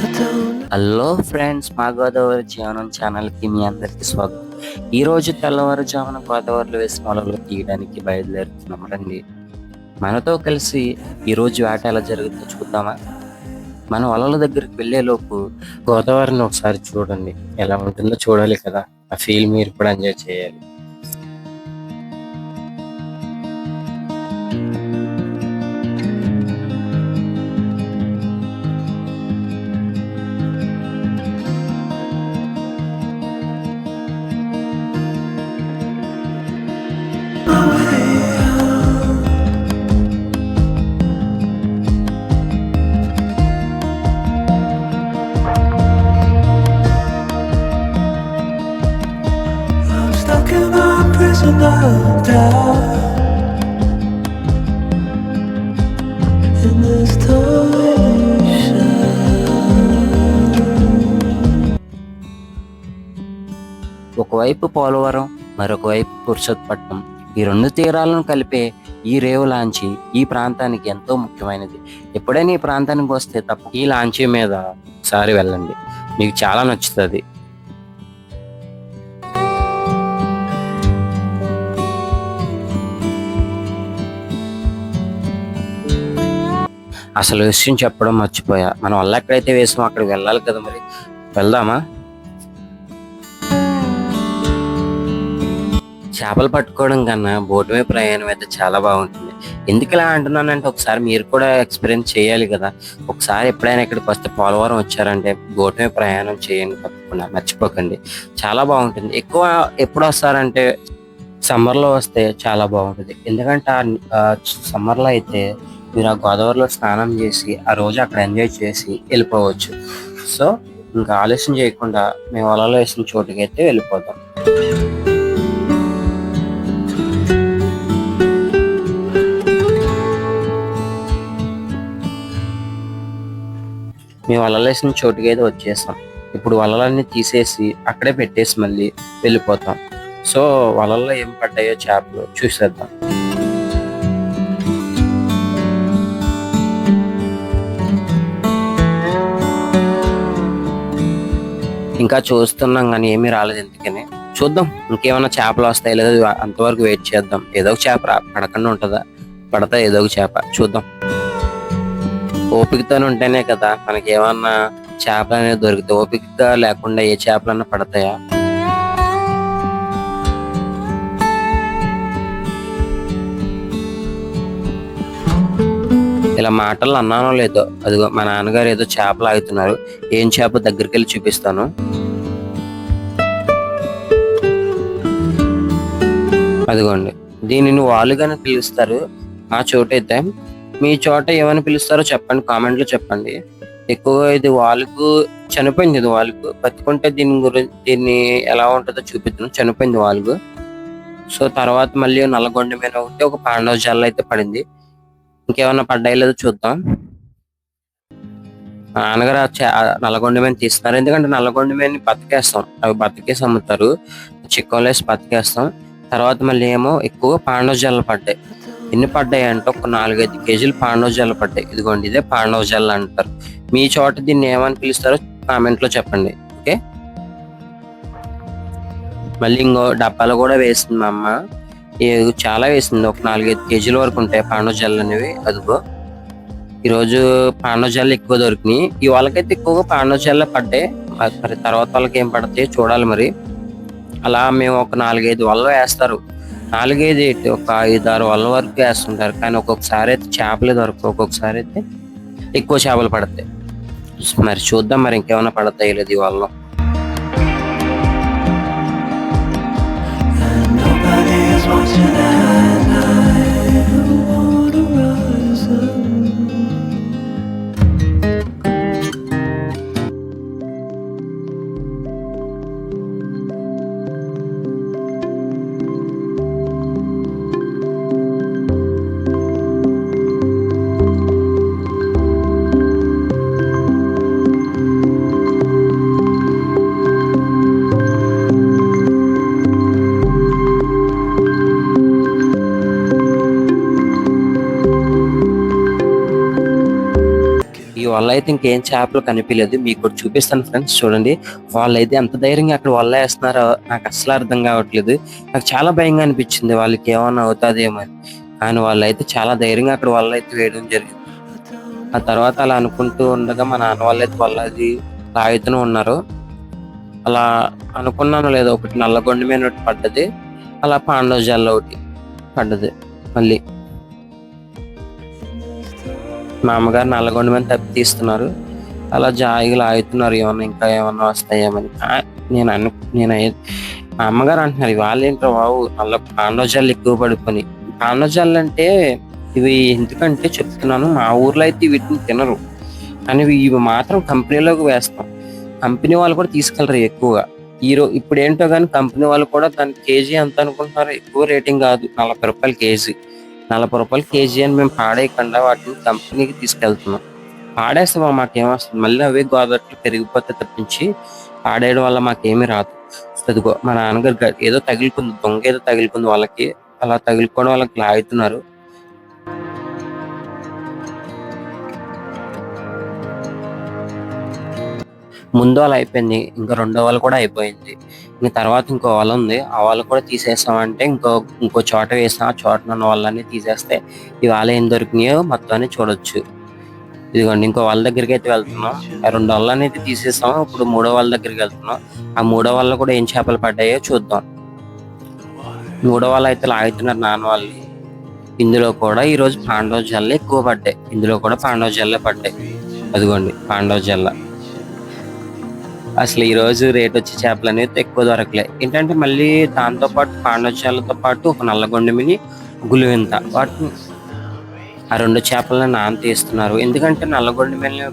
Hello friends, మా గోదావరి జీవనం ఛానల్కి మీ అందరికీ స్వాగతం. ఈరోజు తెల్లవారుజామున గోదావరిలో వేసిన వలలు తీయడానికి బయలుదేరుతున్నాం రండి. మనతో కలిసి ఈరోజు వేట ఎలా జరుగుతుందో చూద్దామా? మన వలల దగ్గరికి వెళ్ళేలోపు గోదావరిని ఒకసారి చూడండి, ఎలా ఉంటుందో చూడాలి కదా. ఆ ఫీల్ మీరు కూడా ఎంజాయ్ చేయాలి. ఒకవైపు పోలవరం, మరొక వైపు పురుషోత్పట్నం, ఈ రెండు తీరాలను కలిపే ఈ రేవు లాంచీ ఈ ప్రాంతానికి ఎంతో ముఖ్యమైనది. ఎప్పుడైనా ఈ ప్రాంతానికి వస్తే తప్ప ఈ లాంచీ మీద ఒకసారి వెళ్ళండి, మీకు చాలా నచ్చుతుంది. అసలు విషయం చెప్పడం మర్చిపోయా, మనం వల్ల ఎక్కడైతే వేసామో అక్కడికి వెళ్ళాలి కదా, మరి వెళ్దామా? చేపలు పట్టుకోవడం కన్నా బోటు మీద ప్రయాణం అయితే చాలా బాగుంటుంది. ఎందుకు ఇలా అంటున్నానంటే, ఒకసారి మీరు కూడా ఎక్స్పీరియన్స్ చేయాలి కదా. ఒకసారి ఎప్పుడైనా ఇక్కడికి వస్తే పోలవరం వచ్చారంటే బోటు మీద ప్రయాణం చేయండి, తప్పకుండా మర్చిపోకండి. చాలా బాగుంటుంది. ఎక్కువ ఎప్పుడు వస్తారంటే సమ్మర్లో వస్తే చాలా బాగుంటుంది. ఎందుకంటే ఆ సమ్మర్లో అయితే మీరు ఆ గోదావరిలో స్నానం చేసి ఆ రోజు అక్కడ ఎంజాయ్ చేసి వెళ్ళిపోవచ్చు. సో ఇంకా ఆలస్యం చేయకుండా మేము వలలో వేసిన చోటుకి అయితే వెళ్ళిపోతాం. మేము వలలో వేసిన చోటుకి అయితే వచ్చేసాం. ఇప్పుడు వలలన్నీ తీసేసి అక్కడే పెట్టేసి మళ్ళీ వెళ్ళిపోతాం. సో వలల్లో ఏం పడ్డాయో చేపలు చూసేద్దాం. ఇంకా చూస్తున్నాం కానీ ఏమీ రాలేదు. ఎందుకని చూద్దాం, ఇంకేమైనా చేపలు వస్తాయి లేదా అంతవరకు వెయిట్ చేద్దాం. ఏదో ఒక చేప పడకుండా ఉంటుందా? పడతా ఏదో ఒక చేప చూద్దాం. ఓపికతో ఉంటేనే కదా మనకి ఏమన్నా చేపలు అనేది దొరుకుతాయి. ఓపిక లేకుండా ఏ చేపలన్నా పడతాయా? ఇలా మాటలు అన్నానో లేదో, అదిగో మా నాన్నగారు ఏదో చేపలు ఆగుతున్నారు. ఏం చేప దగ్గరికి వెళ్ళి చూపిస్తాను. అదిగోండి, దీనిని వాలుగానే పిలుస్తారు మా చోట అయితే. మీ చోట ఏమని పిలుస్తారో చెప్పండి, కామెంట్ లో చెప్పండి. ఎక్కువగా ఇది వాలుకు చనిపోయింది. ఇది వాలుకు బతుకుంటే దీన్ని ఎలా ఉంటుందో చూపిద్దాం. చనిపోయింది వాలుగు. సో తర్వాత మళ్ళీ నల్లగొండ మీద ఒకటి ఒక పాండవ జల్ల అయితే పడింది. ఇంకేమన్నా పడ్డాయి లేదో చూద్దాం. నాన్నగారు నల్లగొండ మీద తీస్తున్నారు. ఎందుకంటే నల్లగొండ మీద బతికేస్తాం, అవి బతికేసి అమ్ముతారు. చిక్కలు వేసి బతికేస్తాం. తర్వాత మళ్ళీ ఏమో ఎక్కువ పాండవ జల్లు పడ్డాయి. ఎన్ని పడ్డాయి అంటే ఒక 4-5 కేజీలు పాండవ జల్లు పడ్డాయి. ఇదిగోండి, ఇదే పాండవ జల్ల అంటారు. మీ చోట దీన్ని ఏమని పిలుస్తారో కామెంట్ లో చెప్పండి. ఓకే, మళ్ళీ ఇంకో డబ్బాలో కూడా వేసింది మా అమ్మ. చాలా వేసింది, ఒక 4-5 కేజీల వరకు ఉంటాయి పాండవ జల్లు అనేవి. అదిగో ఈరోజు పాండవ జల్లు ఎక్కువ దొరికినాయి. ఈ వాళ్ళకైతే ఎక్కువగా పాండవ జల్లే పడ్డాయి. మరి తర్వాత వాళ్ళకి ఏం పడతాయి చూడాలి. మరి అలా మేము ఒక 4-5 వల్ల వేస్తారు. 4-5 ఏంటి, ఒక 5-6 వల్ల వరకు వేస్తుంటారు. కానీ ఒక్కొక్కసారి అయితే చేపలే దొరకవు, ఒక్కొక్కసారి అయితే ఎక్కువ చేపలు పడతాయి. మరి చూద్దాం, మరి ఇంకేమైనా పడతాయి లేదు ఈ వల్ల. ఈ వల్ల అయితే ఇంకేం చేపలు కనిపించలేదు. మీకు కూడా చూపిస్తాను ఫ్రెండ్స్, చూడండి. వాళ్ళైతే ఎంత ధైర్యంగా అక్కడ వల్ల వేస్తున్నారో నాకు అస్సలు అర్థం కావట్లేదు. నాకు చాలా భయంగా అనిపించింది వాళ్ళకి ఏమన్నా అవుతాదేమో అని. కానీ వాళ్ళైతే చాలా ధైర్యంగా అక్కడ వల్ల అయితే వేయడం జరిగింది. ఆ తర్వాత అలా అనుకుంటూ ఉండగా మా నాన్న వాళ్ళైతే వల్ల అది లాగుతూనే ఉన్నారు. అలా అనుకున్నాను లేదో ఒకటి నల్లగొండ మీద ఒకటి పడ్డది. అలా పాండవ జాల ఒకటి పడ్డది. మళ్ళీ మా అమ్మగారు నల్లగొండ మీద తప్పి తీస్తున్నారు. అలా జాయిగా లాగుతున్నారు ఏమన్నా ఇంకా ఏమన్నా వస్తాయేమని. నేను మా అమ్మగారు అంటున్నారు, వాళ్ళేంటో బాబు నల్ల పాండవ జాలు ఎక్కువ పడిపోయి. పాండవ జాలు అంటే ఇవి ఎందుకంటే చెప్తున్నాను, మా ఊర్లో అయితే వీటిని తినరు. కానీ ఇవి మాత్రం కంపెనీలోకి వేస్తాం. కంపెనీ వాళ్ళు కూడా తీసుకెళ్లరు ఎక్కువగా. ఇప్పుడు ఏంటో కానీ కంపెనీ వాళ్ళు కూడా దాని కేజీ ఎంత అనుకుంటున్నారు, ఎక్కువ రేటింగ్ కాదు, 40 రూపాయలు కేజీ. 40 రూపాయలు కేజీ అని మేము పాడేయకుండా వాటిని కంపెనీకి తీసుకెళ్తున్నాం. పాడేస్తామా మాకేమొస్తుంది, మళ్ళీ అవే గోదావరిలో పెరిగిపోతే తప్పించి పాడేయడం వల్ల మాకేమీ రాదు. అదిగో మా నాన్నగారు ఏదో తగిలికుంది, దొంగ ఏదో తగిలికుంది వాళ్ళకి. అలా తగులుకోవడం వాళ్ళకి లాగుతున్నారు. ముందు వల అయిపోయింది, ఇంకా రెండో వల కూడా అయిపోయింది. ఇంక తర్వాత ఇంకో వల ఉంది, ఆ వల కూడా తీసేస్తామంటే ఇంకో చోట వేసాం. ఆ చోట ఉన్న వాళ్ళని తీసేస్తే ఈ వల ఏం దొరికినాయో మొత్తాన్ని చూడొచ్చు. ఇదిగోండి ఇంకో వాళ్ళ దగ్గరికి అయితే వెళ్తున్నాం. ఆ 2 వలని అయితే తీసేసాం. ఇప్పుడు 3వ వాళ్ళ దగ్గరికి వెళ్తున్నాం. ఆ 3వ వల్ల కూడా ఏం చేపలు పడ్డాయో చూద్దాం. 3వ వల అయితే లాగుతున్నారు నాన్న వాళ్ళు. ఇందులో కూడా ఈరోజు పాండవ జల్లే ఎక్కువ పడ్డాయి. ఇందులో కూడా పాండవ జల్లే పడ్డాయి. అదిగోండి పాండవ జల్ల. అసలు ఈ రోజు రేట్ వచ్చే చేపలు అనేది ఎక్కువ దొరకలే. ఏంటంటే మళ్ళీ దాంతో పాటు పాండవ జల్లతో పాటు ఒక నల్లగొండమిని, గులివింత, వాటిని ఆ 2 చేపలను నాన్న తీస్తున్నారు. ఎందుకంటే నల్లగొండమిని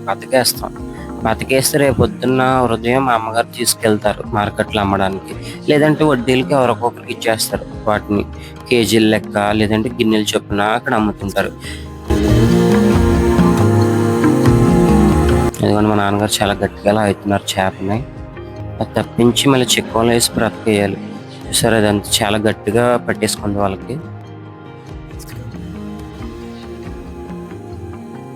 బతికేస్తే రేపు పొద్దున్న ఉదయం మా అమ్మగారు తీసుకెళ్తారు మార్కెట్లో అమ్మడానికి. లేదంటే వడ్డీలకి ఎవరికొకరికి ఇచ్చేస్తారు. వాటిని కేజీల లెక్క లేదంటే గిన్నెల చొప్పున అక్కడ అమ్ముతుంటారు. ఎందుకంటే మా నాన్నగారు చాలా గట్టిగా లాగుతున్నారు చేపని. అది తప్పించి మళ్ళీ చిక్కువలో వేసి బ్రతికేయాలి. సరే అదంతా చాలా గట్టిగా పట్టేసుకుంది వాళ్ళకి.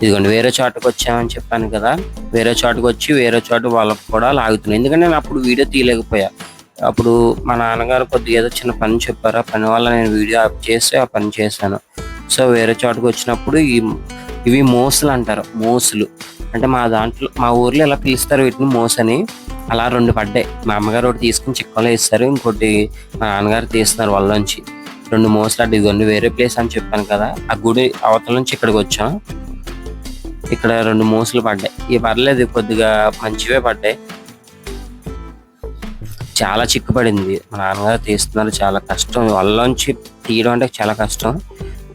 ఇదిగోండి వేరే చోటకు వచ్చామని చెప్పాను కదా, వేరే చోటకు వచ్చి వేరే చోట వాళ్ళకు కూడా లాగుతున్నాయి. ఎందుకంటే నేను అప్పుడు వీడియో తీయలేకపోయా. అప్పుడు మా నాన్నగారు కొద్దిగా ఏదో చిన్న పని చెప్పారు. ఆ పని వల్ల నేను వీడియో ఆఫ్ చేసి ఆ పని చేశాను. సో వేరే చోటకు వచ్చినప్పుడు ఇవి మోసులు అంటారు. మోసులు అంటే మా ఊర్లో ఇలా పిలుస్తారు వీటిని, మోసని. అలా 2 పడ్డాయి. మా అమ్మగారు ఒకటి తీసుకుని చిక్కలో వేస్తారు, ఇంకోటి మా నాన్నగారు తీస్తున్నారు వాళ్ళలోంచి. 2 మోసలు అంటే ఇదిగోండి వేరే ప్లేస్ అని చెప్పాను కదా, ఆ గుడి అవతల నుంచి ఇక్కడికి వచ్చాం. ఇక్కడ 2 మోసలు పడ్డాయి. ఇవి పర్లేదు, కొద్దిగా మంచివే పడ్డాయి. చాలా చిక్కుపడింది. మా నాన్నగారు తీస్తున్నారు, చాలా కష్టం వాళ్ళలోంచి తీయడం అంటే చాలా కష్టం.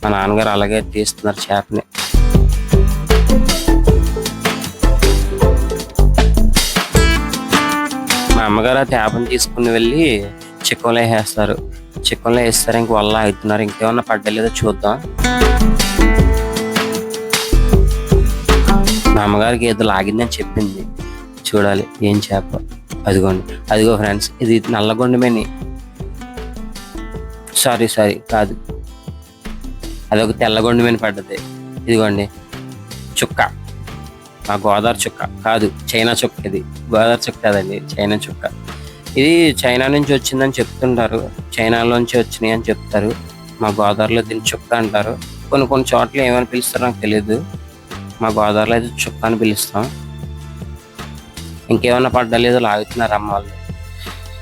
మా నాన్నగారు అలాగే తీస్తున్నారు చేపని. మా అమ్మగారు ఆ చేపని తీసుకుని వెళ్ళి చిక్కంలో వేసేస్తారు. చిక్కంలో వేస్తారు, ఇంక వల్ల అవుతున్నారు. ఇంకేమన్నా పడ్డలేదో చూద్దాం. మా అమ్మగారికి ఏదో లాగిందని చెప్పింది, చూడాలి ఏం చేప. అదిగో ఫ్రెండ్స్, ఇది నల్లగొండమేని. సారీ కాదు, అదొక తెల్లగొండమేని పడ్డది. ఇదిగోండి చుక్క, మా గోదావరి చుక్క కాదు, చైనా చుక్క. ఇది గోదావరి చుక్క కాదండి, చైనా చుక్క. ఇది చైనా నుంచి వచ్చిందని చెప్తుంటారు, చైనాలోంచి వచ్చినాయి అని చెప్తారు. మా గోదావరిలో దీన్ని చుక్క అంటారు. కొన్ని చోట్ల ఏమని పిలుస్తారో నాకు తెలియదు. మా గోదావరిలో అయితే చుక్క అని పిలుస్తాం. ఇంకేమన్నా పడ్డా లేదో లాగుతున్నారు అమ్మ వాళ్ళు.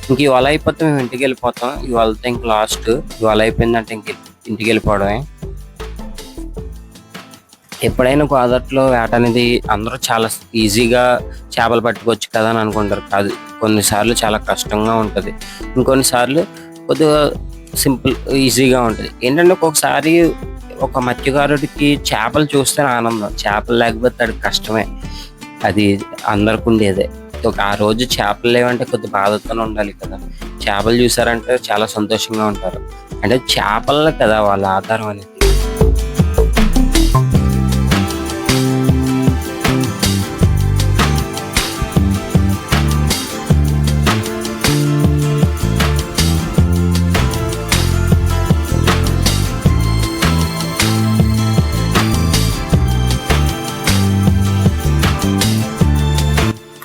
ఇంక ఈ వల అయిపోతే మేము ఇంటికి వెళ్ళిపోతాం. ఈ వలతో ఇంక లాస్ట్. ఈ వల అయిపోయిందంటే ఇంటికి వెళ్ళిపోవడమే. ఎప్పుడైనా గోదావరిలో వేట అనేది అందరూ చాలా ఈజీగా చేపలు పట్టుకోవచ్చు కదా అని అనుకుంటారు. కాదు, కొన్నిసార్లు చాలా కష్టంగా ఉంటుంది, ఇంకొన్నిసార్లు కొద్దిగా సింపుల్ ఈజీగా ఉంటుంది. ఏంటంటే ఒక్కొక్కసారి ఒక మత్స్యకారుడికి చేపలు చూస్తే ఆనందం, చేపలు లేకపోతే అది కష్టమే. అది అందరికి ఉండేదే. ఆ రోజు చేపలు లేవంటే కొద్ది బాధతోనే ఉండాలి కదా. చేపలు చూసారంటే చాలా సంతోషంగా ఉంటారు. అంటే చేపలే కదా వాళ్ళ ఆధారం అనేది.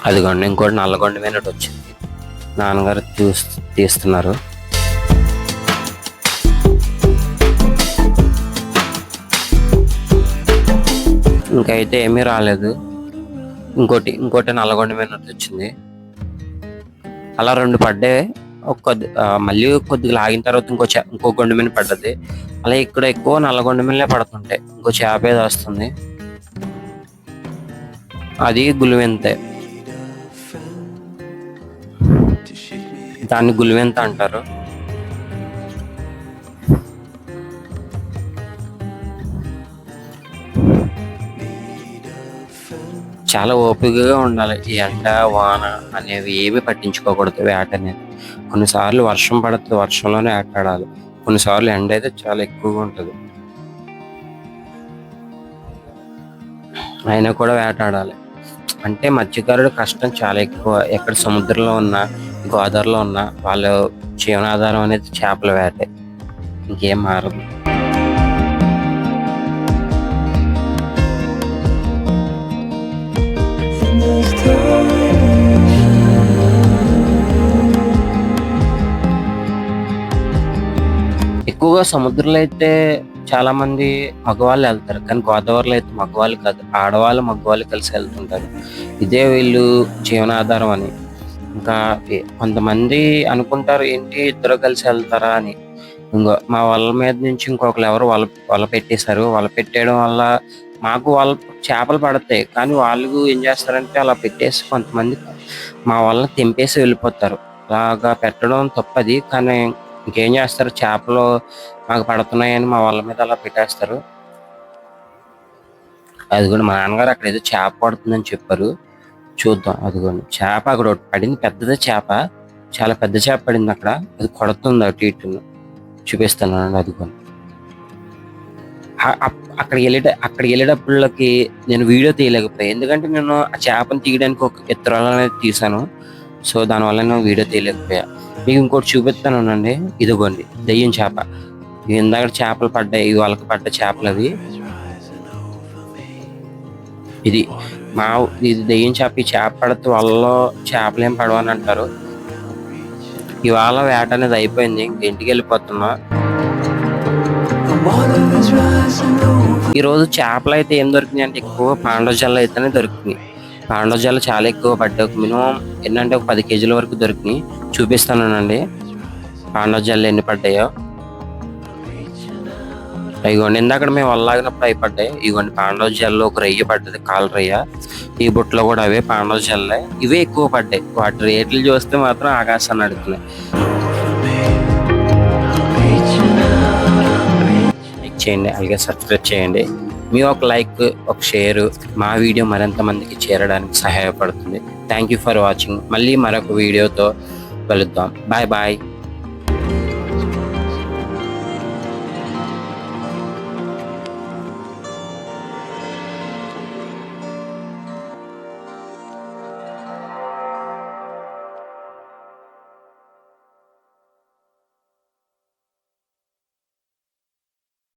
అదిగోండి ఇంకోటి నల్లగొండ మీద వచ్చింది. నాన్నగారు తీస్తున్నారు. ఇంకైతే ఏమీ రాలేదు. ఇంకోటి నల్లగొండ మీద వచ్చింది. అలా 2 పడ్డాయి. మళ్ళీ కొద్దిగా లాగిన తర్వాత ఇంకో గొండు మీద పడ్డది. అలా ఇక్కడ ఎక్కువ నల్లగొండ మీదలే పడుతుంటాయి. ఇంకో చేప ఏదో వస్తుంది, అది గులివెంతే. దాన్ని గులివెంత అంటారు. చాలా ఓపికగా ఉండాలి. ఈ ఎండ వాన అనేవి ఏమి పట్టించుకోకూడదు వేట అనేది. కొన్నిసార్లు వర్షం పడుతుంది, వర్షంలోనే ఆటాడాలి. కొన్నిసార్లు ఎండ అయితే చాలా ఎక్కువగా ఉంటుంది, అయినా కూడా వేటాడాలి. అంటే మత్స్యకారుడు కష్టం చాలా ఎక్కువ. ఎక్కడ సముద్రంలో ఉన్నా, గోదావరిలో ఉన్నా వాళ్ళ జీవనాధారం అనేది చేపల వేటే, ఇంకేం మారదు. ఎక్కువగా సముద్రంలో అయితే చాలా మంది మగవాళ్ళు వెళ్తారు, కానీ గోదావరిలో అయితే మగవాళ్ళు కాదు, ఆడవాళ్ళు మగవాళ్ళు కలిసి వెళ్తుంటారు. ఇదే వీళ్ళు జీవనాధారం అని. ఇంకా కొంతమంది అనుకుంటారు ఏంటి ఇద్దరు కలిసి వెళ్తారా అని. మా వాళ్ళ మీద నుంచి ఇంకొకరు ఎవరు వల పెట్టేశారు. వల పెట్టేయడం వల్ల మాకు వాళ్ళ చేపలు పడతాయి, కానీ వాళ్ళు ఏం చేస్తారంటే అలా పెట్టేసి కొంతమంది మా వాళ్ళని తెంపేసి వెళ్ళిపోతారు. అలాగా పెట్టడం తప్పది, కానీ ఇంకేం చేస్తారు, చేపలు మాకు పడుతున్నాయని మా వాళ్ళ మీద అలా పెట్టేస్తారు. అది కూడా మా నాన్నగారు అక్కడ ఏదో చేప పడుతుందని చెప్పారు, చూద్దాం. అదిగోండి చేప అక్కడ పడింది, పెద్దదే చేప, చాలా పెద్ద చేప పడింది అక్కడ. అది కొడుతుంది అటు ఇటు, చూపిస్తాను అదిగోండి. అక్కడికి వెళ్ళేటప్పటికి నేను వీడియో తీయలేకపోయాను, ఎందుకంటే నేను ఆ చేపను తీయడానికి ఒక ఇత్తరాలు అనేది తీసాను. సో దానివల్ల నేను వీడియో తీయలేకపోయా. మీకు ఇంకోటి చూపిస్తానండి, ఇదిగోండి దెయ్యం చేప. ఇందాక చేపలు పడ్డాయి, వాళ్ళకి పడ్డ చేపలు అవి. ఇది దెయ్యం చేప. ఈ చేప పడితే వాళ్ళలో చేపలు ఏం పడవని అంటారు. ఇవాళ వేట అనేది అయిపోయింది, ఇంటికి వెళ్ళిపోతున్నా. ఈరోజు చేపలు అయితే ఏం దొరికినాయి అంటే ఎక్కువ పాండవ జల్ల అయితేనే దొరికినాయి. పాండవ జల్ల చాలా ఎక్కువ పడ్డాయి, మినిమం ఏంటంటే ఒక 10 కేజీల వరకు దొరికినాయి. చూపిస్తానండి పాండవ జల్ల ఎన్ని పడ్డాయో. ఇగోండి ఇందాక మేము వల్లాగినప్పుడు అవి పడ్డాయి. ఇగోండి పాండవ జల్లో ఒక రొయ్య పడ్డది, కాలు రొయ్య. ఈ బుట్టలో కూడా అవే పాండవ జల్లే, ఇవే ఎక్కువ పడ్డాయి. వాటి రేట్లు చూస్తే మాత్రం ఆకాశాన్ని అడుగుతున్నాయి. లైక్ చేయండి, అలాగే సబ్స్క్రైబ్ చేయండి. మీ ఒక లైక్, ఒక షేర్ మా వీడియో మరింత మందికి చేరడానికి సహాయపడుతుంది. Thank you for watching. మళ్ళీ మరొక వీడియోతో కలుద్దాం. Bye bye.